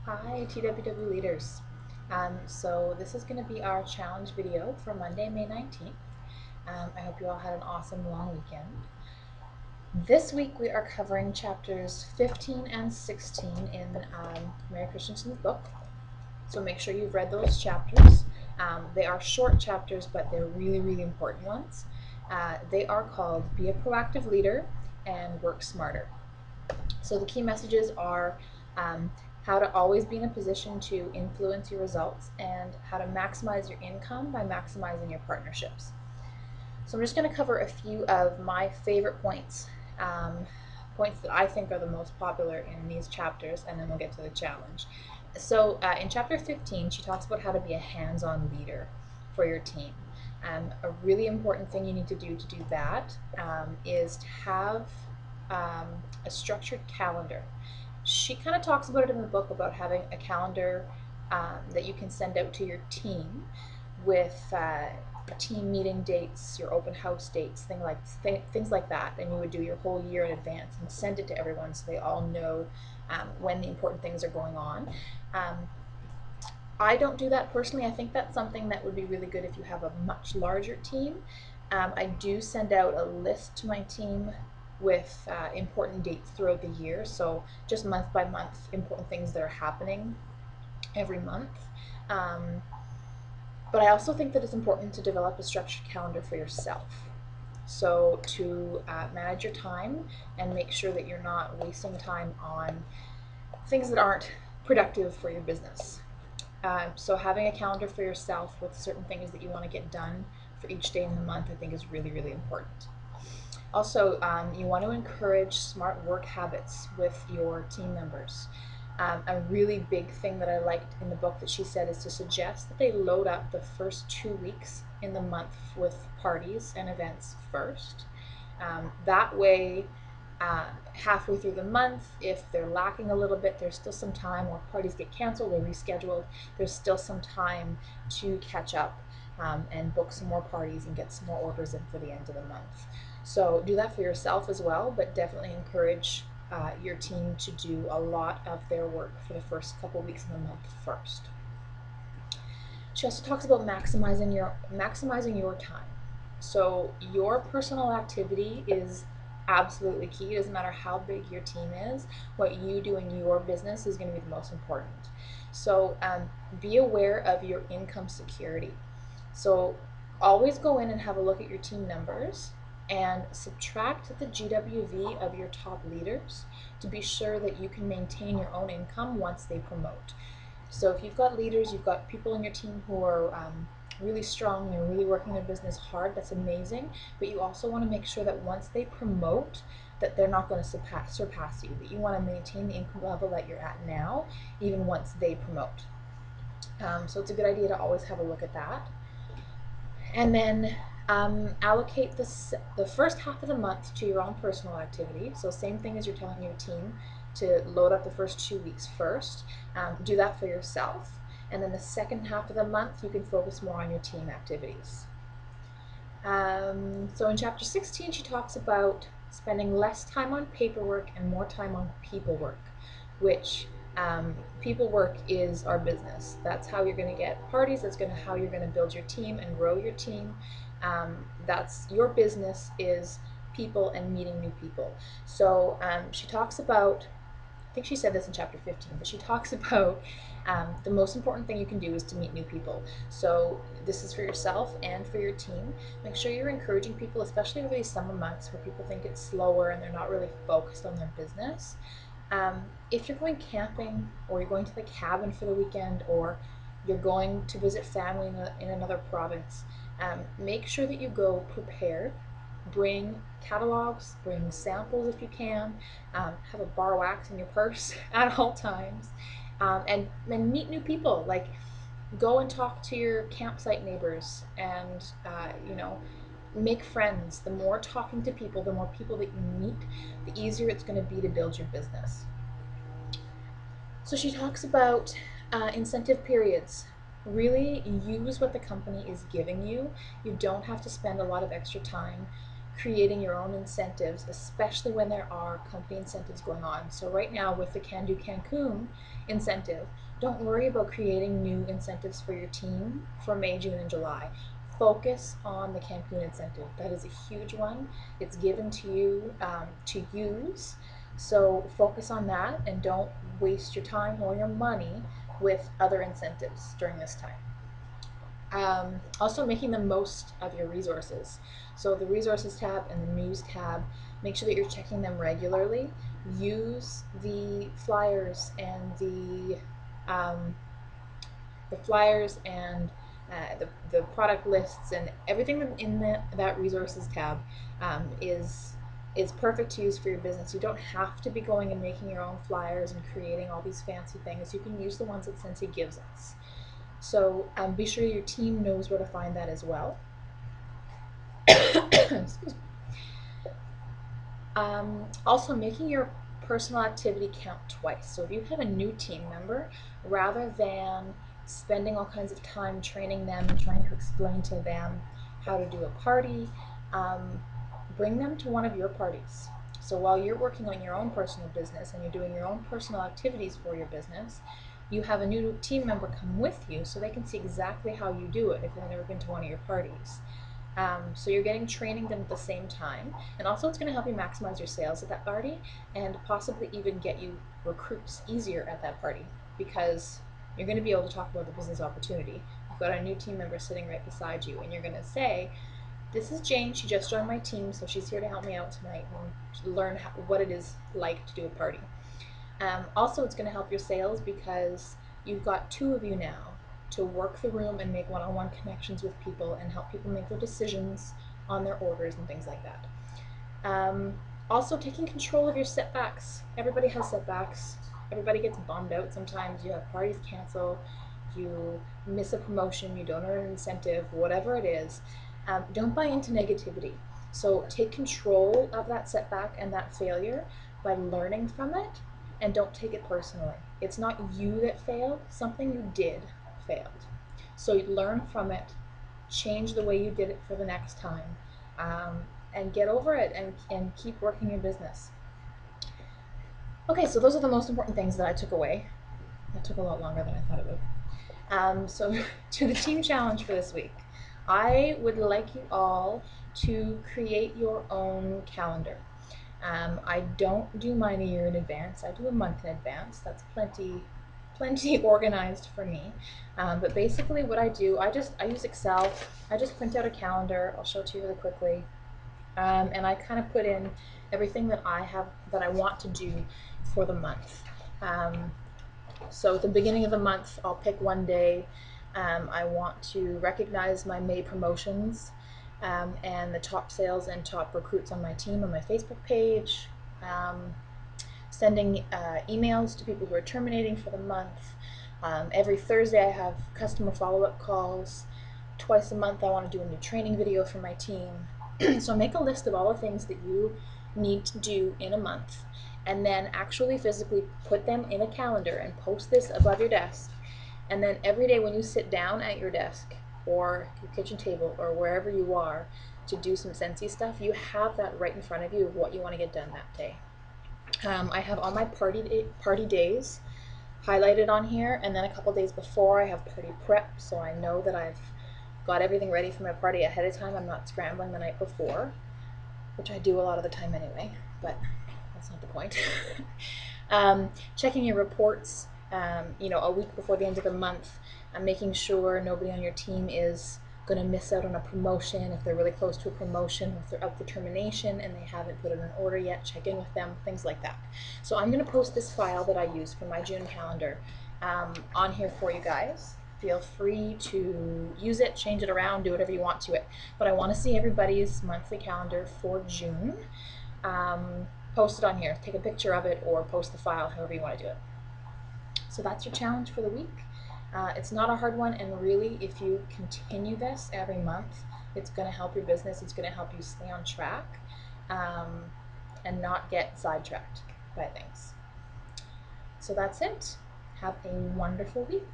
Hi TWW leaders. So this is going to be our challenge video for Monday, May 19th. I hope you all had an awesome long weekend. This week we are covering chapters 15 and 16 in Mary Christensen's book. So make sure you've read those chapters. They are short chapters, but they're really, really important ones. They are called Be a Proactive Leader and Work Smarter. So the key messages are how to always be in a position to influence your results and how to maximize your income by maximizing your partnerships. So I'm just going to cover a few of my favorite points, points that I think are the most popular in these chapters, and then we'll get to the challenge. So in chapter 15, she talks about how to be a hands-on leader for your team. A really important thing you need to do that is to have a structured calendar. She kind of talks about it in the book about having a calendar that you can send out to your team with team meeting dates, your open house dates, things like that. And you would do your whole year in advance and send it to everyone so they all know when the important things are going on. I don't do that personally. I think that's something that would be really good if you have a much larger team. I do send out a list to my team with important dates throughout the year, so just month by month important things that are happening every month. But I also think that it's important to develop a structured calendar for yourself. So to manage your time and make sure that you're not wasting time on things that aren't productive for your business. So having a calendar for yourself with certain things that you want to get done for each day in the month, I think is really, really important. Also, you want to encourage smart work habits with your team members. A really big thing that I liked in the book that she said is to suggest that they load up the first 2 weeks in the month with parties and events first. That way, halfway through the month, if they're lacking a little bit, there's still some time, or parties get canceled or rescheduled, there's still some time to catch up and book some more parties and get some more orders in for the end of the month. So do that for yourself as well, but definitely encourage your team to do a lot of their work for the first couple weeks of the month first. She also talks about maximizing your time. So your personal activity is absolutely key. It doesn't matter how big your team is. What you do in your business is going to be the most important. So be aware of your income security. So always go in and have a look at your team numbers and subtract the GWV of your top leaders to be sure that you can maintain your own income once they promote. So if you've got leaders, you've got people in your team who are really strong, they're really working their business hard, that's amazing, but you also want to make sure that once they promote, that they're not going to surpass you, that you want to maintain the income level that you're at now, even once they promote. So it's a good idea to always have a look at that. And then allocate the first half of the month to your own personal activity. So same thing as you're telling your team to load up the first 2 weeks first. Do that for yourself. And then the second half of the month, you can focus more on your team activities. So in chapter 16, she talks about spending less time on paperwork and more time on people work, which people work is our business. That's how you're going to get parties. That's how you're going to build your team and grow your team. That's your business is people and meeting new people. So she talks about, I think she said this in chapter 15, but she talks about the most important thing you can do is to meet new people. So this is for yourself and for your team. Make sure you're encouraging people, especially over these summer months where people think it's slower and they're not really focused on their business. If you're going camping, or you're going to the cabin for the weekend, or you're going to visit family in another province, make sure that you go prepared. Bring catalogs, bring samples if you can, have a bar of wax in your purse at all times, and meet new people. Like, go and talk to your campsite neighbors and make friends. The more talking to people, the more people that you meet, the easier it's going to be to build your business. So she talks about incentive periods. Really use what the company is giving you. You don't have to spend a lot of extra time creating your own incentives, especially when there are company incentives going on. So right now with the Can Do Cancun incentive, don't worry about creating new incentives for your team for May, June, and July. Focus on the Cancun incentive. That is a huge one. It's given to you to use. So focus on that and don't waste your time or your money with other incentives during this time. Also making the most of your resources. So the resources tab and the news tab, make sure that you're checking them regularly. Use the flyers and the the product lists and everything in that resources tab is perfect to use for your business. You don't have to be going and making your own flyers and creating all these fancy things. You can use the ones that Scentsy gives us. So be sure your team knows where to find that as well. Excuse me. Also, making your personal activity count twice. So if you have a new team member, rather than spending all kinds of time training them and trying to explain to them how to do a party, bring them to one of your parties. So while you're working on your own personal business and you're doing your own personal activities for your business, you have a new team member come with you so they can see exactly how you do it if they've never been to one of your parties. So you're getting training done at the same time, and also it's going to help you maximize your sales at that party and possibly even get you recruits easier at that party, because you're going to be able to talk about the business opportunity. You've got a new team member sitting right beside you, and you're going to say, this is Jane, she just joined my team, so she's here to help me out tonight and learn what it is like to do a party. Also, it's going to help your sales because you've got two of you now to work the room and make one-on-one connections with people and help people make their decisions on their orders and things like that. Also, taking control of your setbacks. Everybody has setbacks. Everybody gets bummed out sometimes. You have parties cancel, you miss a promotion, you don't earn an incentive, whatever it is. Don't buy into negativity. So take control of that setback and that failure by learning from it, and don't take it personally. It's not you that failed, something you did failed. So you learn from it, change the way you did it for the next time, and get over it and keep working your business. Okay, so those are the most important things that I took away. That took a lot longer than I thought it would. So to the team challenge for this week, I would like you all to create your own calendar. I don't do mine a year in advance. I do a month in advance. That's plenty organized for me. But basically what I do, I use Excel. I just print out a calendar. I'll show it to you really quickly. And I kind of put in everything that I want to do for the month. So at the beginning of the month, I'll pick one day. I want to recognize my May promotions and the top sales and top recruits on my team on my Facebook page, sending emails to people who are terminating for the month. Every Thursday I have customer follow-up calls. Twice a month I want to do a new training video for my team. So make a list of all the things that you need to do in a month, and then actually physically put them in a calendar and post this above your desk. And then every day when you sit down at your desk or your kitchen table or wherever you are to do some Scentsy stuff, you have that right in front of you of what you want to get done that day. I have all my party days highlighted on here, and then a couple days before I have party prep, so I know that I've got everything ready for my party ahead of time. I'm not scrambling the night before, which I do a lot of the time anyway, but that's not the point. Checking your reports, a week before the end of the month, and making sure nobody on your team is going to miss out on a promotion. If they're really close to a promotion, if they're up for termination and they haven't put in an order yet, check in with them, things like that. So I'm going to post this file that I use for my June calendar on here for you guys. Feel free to use it, change it around, do whatever you want to it. But I want to see everybody's monthly calendar for June. Post it on here. Take a picture of it or post the file, however you want to do it. So that's your challenge for the week. It's not a hard one, and really, if you continue this every month, it's going to help your business. It's going to help you stay on track and not get sidetracked by things. So that's it. Have a wonderful week.